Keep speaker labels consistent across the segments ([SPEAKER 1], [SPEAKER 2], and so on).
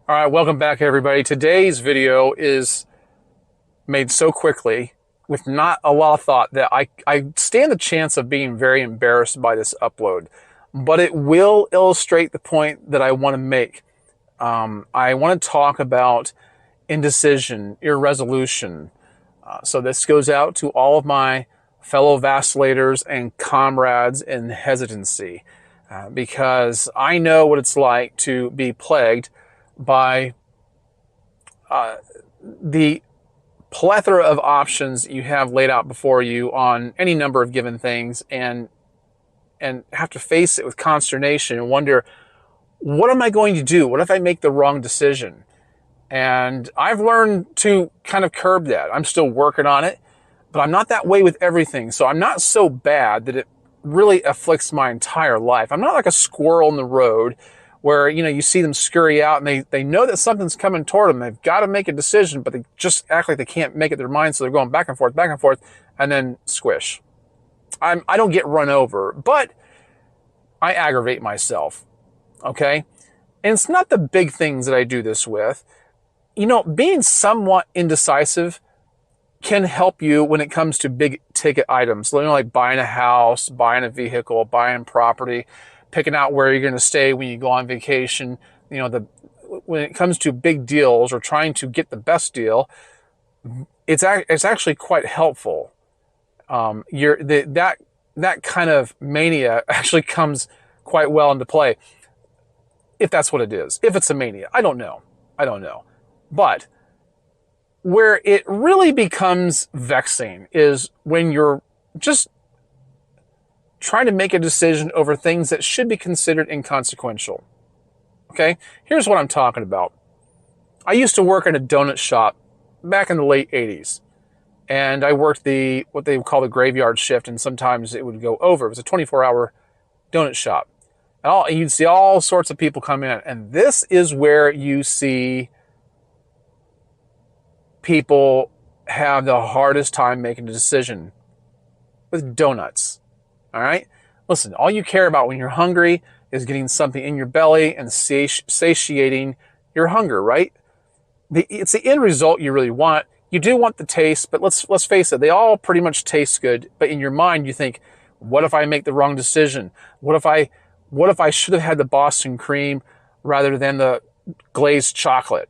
[SPEAKER 1] All right, welcome back, everybody. Today's video is made so quickly with not a lot of thought that I stand the chance of being very embarrassed by this upload, but it will illustrate the point that I want to make. I want to talk about indecision, irresolution. So this goes out to all of my fellow vacillators and comrades in hesitancy, because I know what it's like to be plagued by the plethora of options you have laid out before you on any number of given things, and have to face it with consternation and wonder, what am I going to do? What if I make the wrong decision? And I've learned to kind of curb that. I'm still working on it, but I'm not that way with everything. So I'm not so bad that it really afflicts my entire life. I'm not like a squirrel in the road where, you see them scurry out and they know that something's coming toward them. They've got to make a decision, but they just act like they can't make it their mind. So they're going back and forth, and then squish. I don't get run over, but I aggravate myself. Okay. And it's not the big things that I do this with. Being somewhat indecisive can help you when it comes to big ticket items, like buying a house, buying a vehicle, buying property, picking out where you're going to stay when you go on vacation. When it comes to big deals or trying to get the best deal, it's actually quite helpful. That kind of mania actually comes quite well into play, if that's what it is. If it's a mania, I don't know. But where it really becomes vexing is when you're just trying to make a decision over things that should be considered inconsequential. Okay? Here's what I'm talking about. I used to work in a donut shop back in the late 80s. And I worked what they would call the graveyard shift, and sometimes it would go over. It was a 24-hour donut shop. And you'd see all sorts of people come in. And this is where you see people have the hardest time making a decision with donuts. All right? Listen, all you care about when you're hungry is getting something in your belly and satiating your hunger, right? It's the end result you really want. You do want the taste, but let's face it, they all pretty much taste good. But in your mind, you think, what if I make the wrong decision? What if I should have had the Boston cream rather than the glazed chocolate?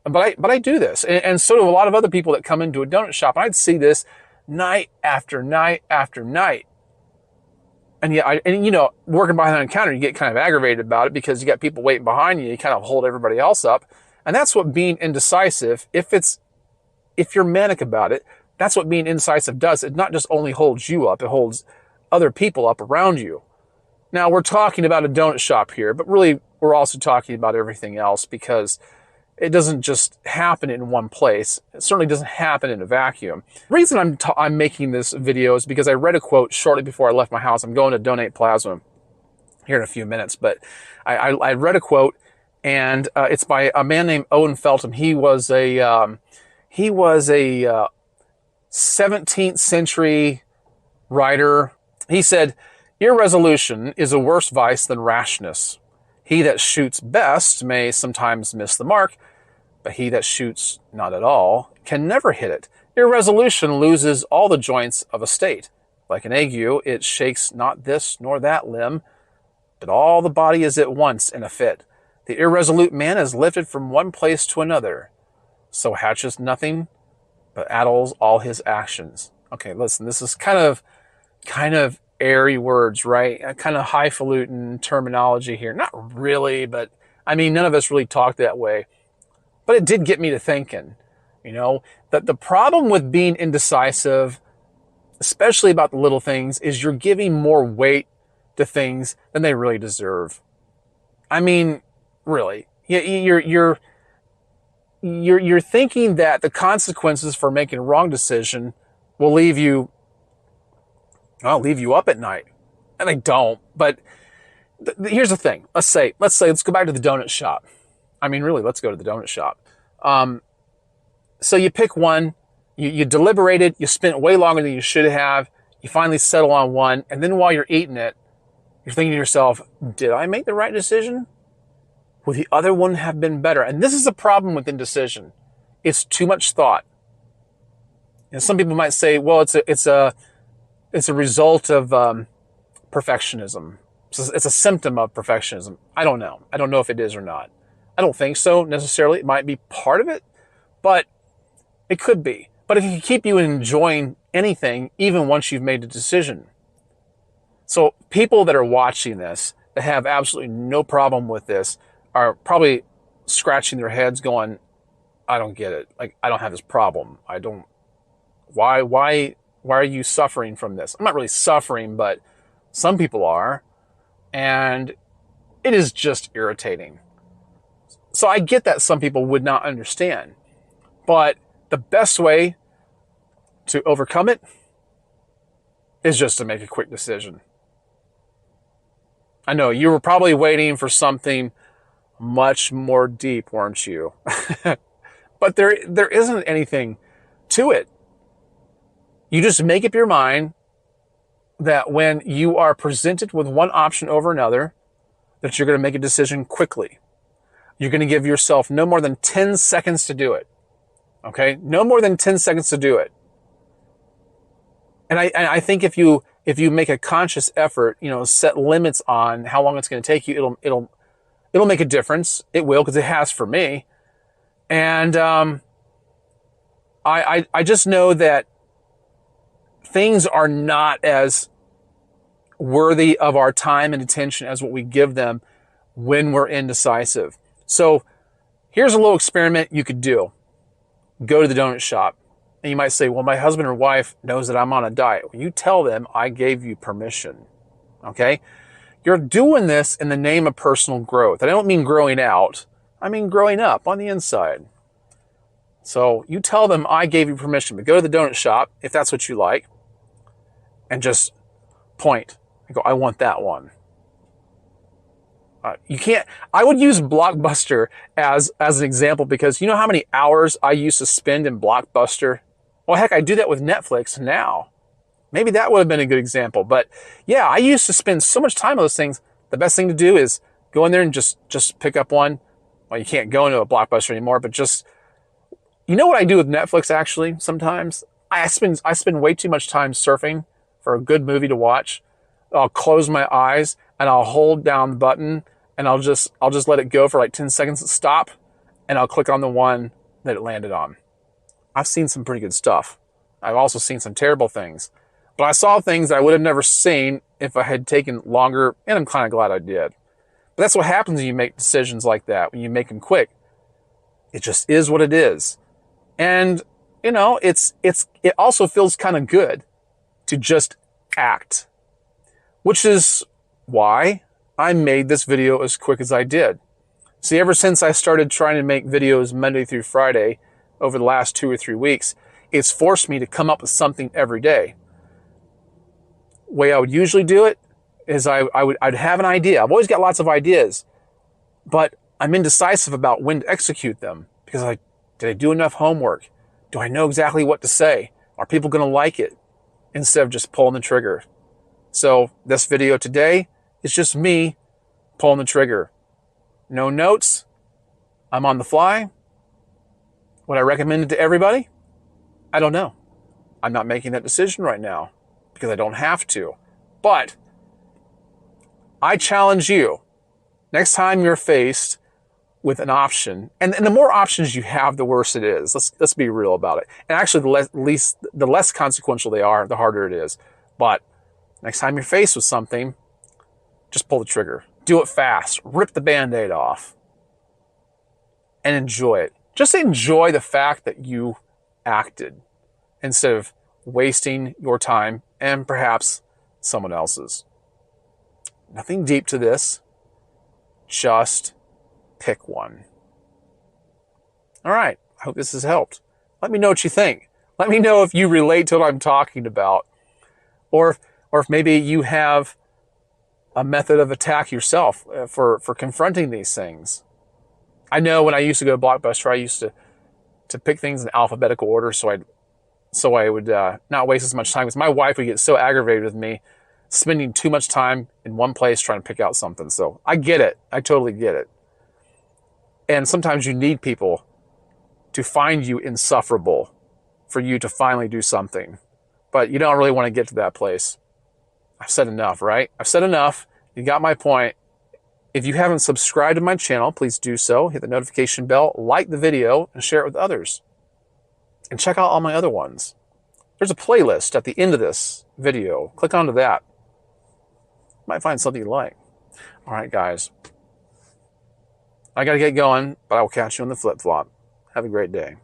[SPEAKER 1] But I do this, and so do a lot of other people that come into a donut shop. And I'd see this night after night after night. And yeah, working behind the counter, you get kind of aggravated about it because you got people waiting behind you. You kind of hold everybody else up, and that's what being indecisive. If you're manic about it, that's what being indecisive does. It not just only holds you up; it holds other people up around you. Now we're talking about a donut shop here, but really we're also talking about everything else, because it doesn't just happen in one place. It certainly doesn't happen in a vacuum. The reason I'm making this video is because I read a quote shortly before I left my house. I'm going to donate plasma here in a few minutes, but I read a quote, and it's by a man named Owen Feltham. He was a 17th century writer. He said, "Irresolution is a worse vice than rashness. He that shoots best may sometimes miss the mark, but he that shoots not at all can never hit it. Irresolution loses all the joints of a state. Like an ague, it shakes not this nor that limb, but all the body is at once in a fit. The irresolute man is lifted from one place to another, so hatches nothing, but addles all his actions." Okay, listen, this is kind of airy words, right? Kind of highfalutin terminology here. Not really, but none of us really talk that way. But it did get me to thinking, that the problem with being indecisive, especially about the little things, is you're giving more weight to things than they really deserve. Really. You're thinking that the consequences for making a wrong decision will leave you up at night. And they don't. But here's the thing. Let's go back to the donut shop. Really, let's go to the donut shop. So you pick one, you deliberated, you spent way longer than you should have, you finally settle on one, and then while you're eating it, you're thinking to yourself, did I make the right decision? Would the other one have been better? And this is a problem with indecision. It's too much thought. And some people might say, well, it's a result of perfectionism. It's a symptom of perfectionism. I don't know. I don't know if it is or not. I don't think so necessarily. It might be part of it, but it could be. But it can keep you enjoying anything, even once you've made a decision. So people that are watching this, that have absolutely no problem with this, are probably scratching their heads going, I don't get it. Like, I don't have this problem. Why are you suffering from this? I'm not really suffering, but some people are. And it is just irritating. So I get that some people would not understand. But the best way to overcome it is just to make a quick decision. I know you were probably waiting for something much more deep, weren't you? But there isn't anything to it. You just make up your mind that when you are presented with one option over another, that you're going to make a decision quickly. You're going to give yourself no more than 10 seconds to do it. Okay? No more than 10 seconds to do it. And I think if you make a conscious effort, set limits on how long it's going to take you, it'll make a difference. It will, because it has for me. And I just know that things are not as worthy of our time and attention as what we give them when we're indecisive. So here's a little experiment you could do. Go to the donut shop. And you might say, well, my husband or wife knows that I'm on a diet. Well, you tell them I gave you permission. Okay? You're doing this in the name of personal growth. I don't mean growing out. I mean growing up on the inside. So you tell them I gave you permission. But go to the donut shop, if that's what you like, and just point. I go, I want that one. You can't. I would use Blockbuster as an example, because you know how many hours I used to spend in Blockbuster? Well, heck, I do that with Netflix now. Maybe that would have been a good example. But yeah, I used to spend so much time on those things. The best thing to do is go in there and just pick up one. Well, you can't go into a Blockbuster anymore, but just, you know what I do with Netflix actually sometimes? I spend way too much time surfing for a good movie to watch. I'll close my eyes and I'll hold down the button and I'll just let it go for like 10 seconds, stop, and I'll click on the one that it landed on. I've seen some pretty good stuff. I've also seen some terrible things. But I saw things that I would have never seen if I had taken longer, and I'm kind of glad I did. But that's what happens when you make decisions like that, when you make them quick. It just is what it is. And, it also feels kind of good to just act. Which is why I made this video as quick as I did. See, ever since I started trying to make videos Monday through Friday over the last 2 or 3 weeks, it's forced me to come up with something every day. The way I would usually do it is I'd have an idea. I've always got lots of ideas, but I'm indecisive about when to execute them, because did I do enough homework? Do I know exactly what to say? Are people going to like it? Instead of just pulling the trigger. So this video today is just me pulling the trigger. No notes. I'm on the fly. Would I recommend it to everybody? I don't know. I'm not making that decision right now because I don't have to. But I challenge you, next time you're faced with an option, and the more options you have, the worse it is. Let's be real about it. And actually, the less consequential they are, the harder it is. But next time you're faced with something, just pull the trigger. Do it fast. Rip the Band-Aid off. And enjoy it. Just enjoy the fact that you acted instead of wasting your time and perhaps someone else's. Nothing deep to this. Just pick one. All right. I hope this has helped. Let me know what you think. Let me know if you relate to what I'm talking about. Or if maybe you have a method of attack yourself for confronting these things. I know when I used to go to Blockbuster, I used to pick things in alphabetical order so I would not waste as much time, because my wife would get so aggravated with me spending too much time in one place trying to pick out something. So I get it. I totally get it. And sometimes you need people to find you insufferable for you to finally do something. But you don't really want to get to that place. I've said enough, right? I've said enough. You got my point. If you haven't subscribed to my channel, please do so. Hit the notification bell, like the video, and share it with others. And check out all my other ones. There's a playlist at the end of this video. Click onto that. You might find something you like. All right, guys. I got to get going, but I will catch you on the flip-flop. Have a great day.